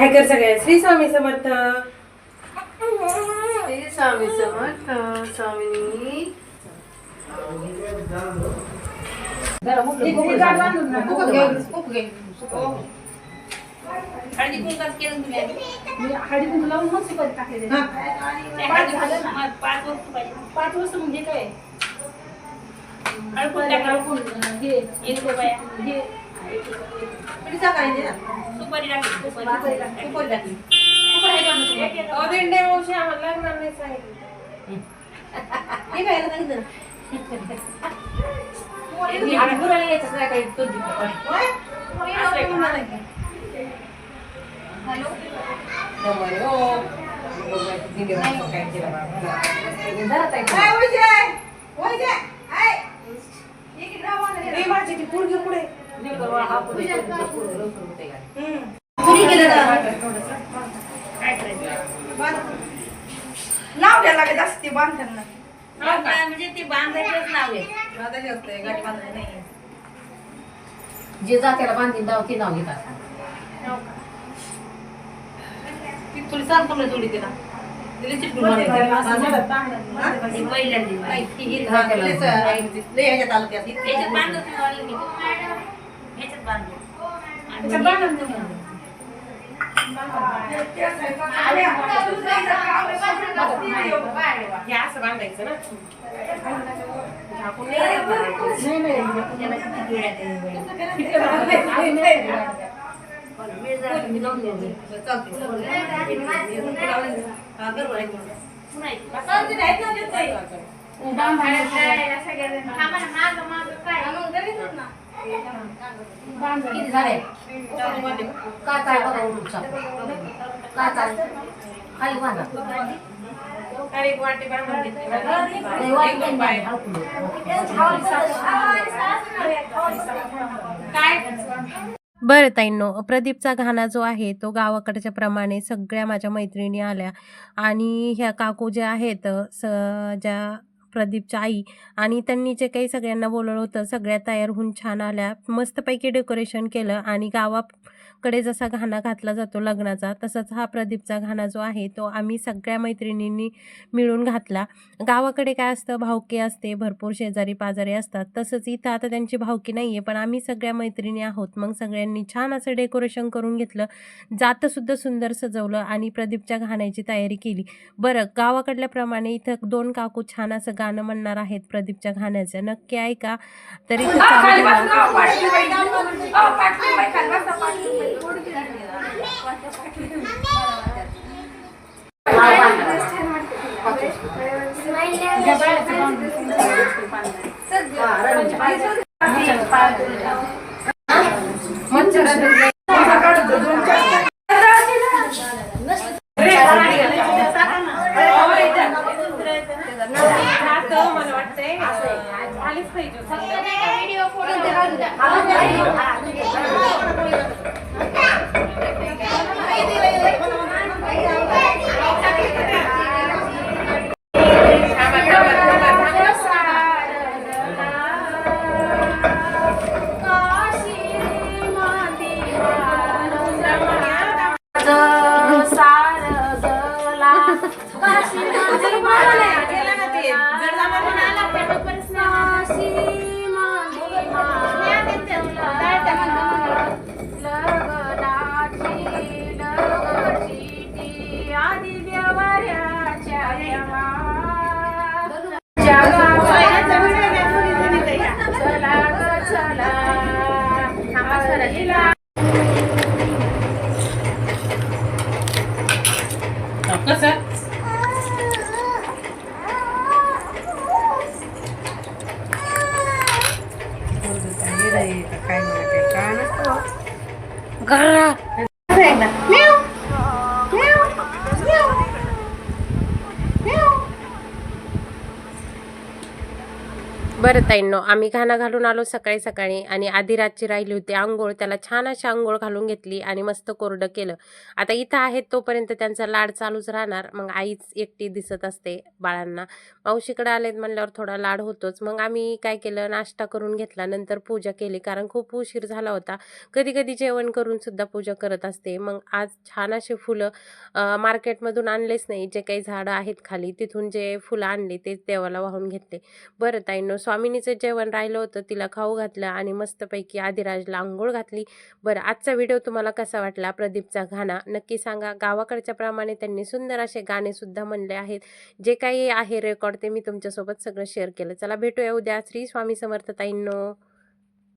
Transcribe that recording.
हाय कर सगळे श्री स्वामी समर्थ. श्री स्वामी समर्थ. स्वामिनी जरा मुकली हळदी कुंकाच केलं तुम्ही आधी. मी हळदी कुंकू लावून मग सुपारी टाकलेली. हळदी झालं ना 5 वस्तू पाहिजे. 5 वाजता म्हणजे काय हळकुंड टाका. हे 1 रुपया. हे सुपारी टाकली. सुपारी टाकली. दिंडे मावशी आम्हाला लागणार नाही सांगितलं. हे काय सांगितलं हे आठवड्याला यायचं नाही काही तो हॅलो नाव घ्यायला लागत असते बांधताना. म्हणजे ते बांधायचंच नाव आहे. बांधायचे असते गाठी बांधायची नाही. जे जात्याला बांधीन दाव ते नाव घेतात. ती थोडी सरपण जोडी तिला दिली चिटकून पहिल्यांदा ह्याच्यात तालुक्यात याच्यात बांधलं तुम्ही वाली मी. याच्यात बांधलं. हे असं बांधायचं ना. किती झाले? काय बघा काय खाली बांधा. अरे वाटी बांधून बरं ताईंनो, प्रदीपचा घाणा जो आहे तो गावाकडच्या प्रमाणे सगळ्या माझ्या मैत्रिणी आल्या आणि ह्या काकू ज्या आहेत ज्या प्रदीपच्या आई आणि त्यांनी जे काही सगळ्यांना बोलवलं होतं सगळ्या तयार होऊन छान आल्या. मस्तपैकी डेकोरेशन केलं आणि गावाकडे जसा घाणा घातला जातो लग्नाचा तसंच हा प्रदीपचा घाणा जो आहे तो आम्ही सगळ्या मैत्रिणींनी मिळून घातला. गावाकडे काय असतं, भावकी असते, भरपूर शेजारी पाजारी असतात. तसंच इथं आता त्यांची भावकी नाही आहे पण आम्ही सगळ्या मैत्रिणी आहोत. मग सगळ्यांनी छान असं डेकोरेशन करून घेतलं, जातंसुद्धा सुंदर सजवलं आणि प्रदीपच्या घाण्याची तयारी केली. बरं, गावाकडल्याप्रमाणे इथं 2 काकू छान असं गाणं म्हणणार आहेत प्रदीपच्या घाण्याचं, नक्की ऐका. तरी मला वाटतंय आलीच पाहिजे. बरं ताईंनो, आम्ही घाणा घालून आलो सकाळी सकाळी आणि आधी रातची राहिली होती अंघोळ. त्याला छान अशी अंघोळ घालून घेतली आणि मस्त कोरडं केलं. आता इथं आहेत तोपर्यंत त्यांचा लाड चालूच राहणार. मग आईच एकटी दिसत असते बाळांना. मावशीकडे आलेत म्हणल्यावर थोडा लाड होतोच. मग आम्ही काय केलं, नाश्ता करून घेतला, नंतर पूजा केली कारण खूप उशीर झाला होता. कधी कधी जेवण करून सुद्धा पूजा करत असते. मग आज छान असे फुलं मार्केटमधून आणलेच नाही, जे काही झाडं आहेत खाली तिथून जे फुलं आणली ते देवाला वाहून घेतले. बरं ताईंनो, स्वामिनीचं जेवण राहिलं होतं, तिला खाऊ घातलं आणि मस्तपैकी आदिराजला अंघोळ घातली. बरं, आजचा व्हिडिओ तुम्हाला कसा वाटला? प्रदीपचा गाणं नक्की सांगा. गावाकडच्या प्रमाणे त्यांनी सुंदर असे गाणेसुद्धा म्हणले आहेत. जे काही आहे रेकॉर्ड ते मी तुमच्यासोबत सगळं शेअर केलं. चला भेटूया उद्या. श्री स्वामी समर्थ ताईंनो.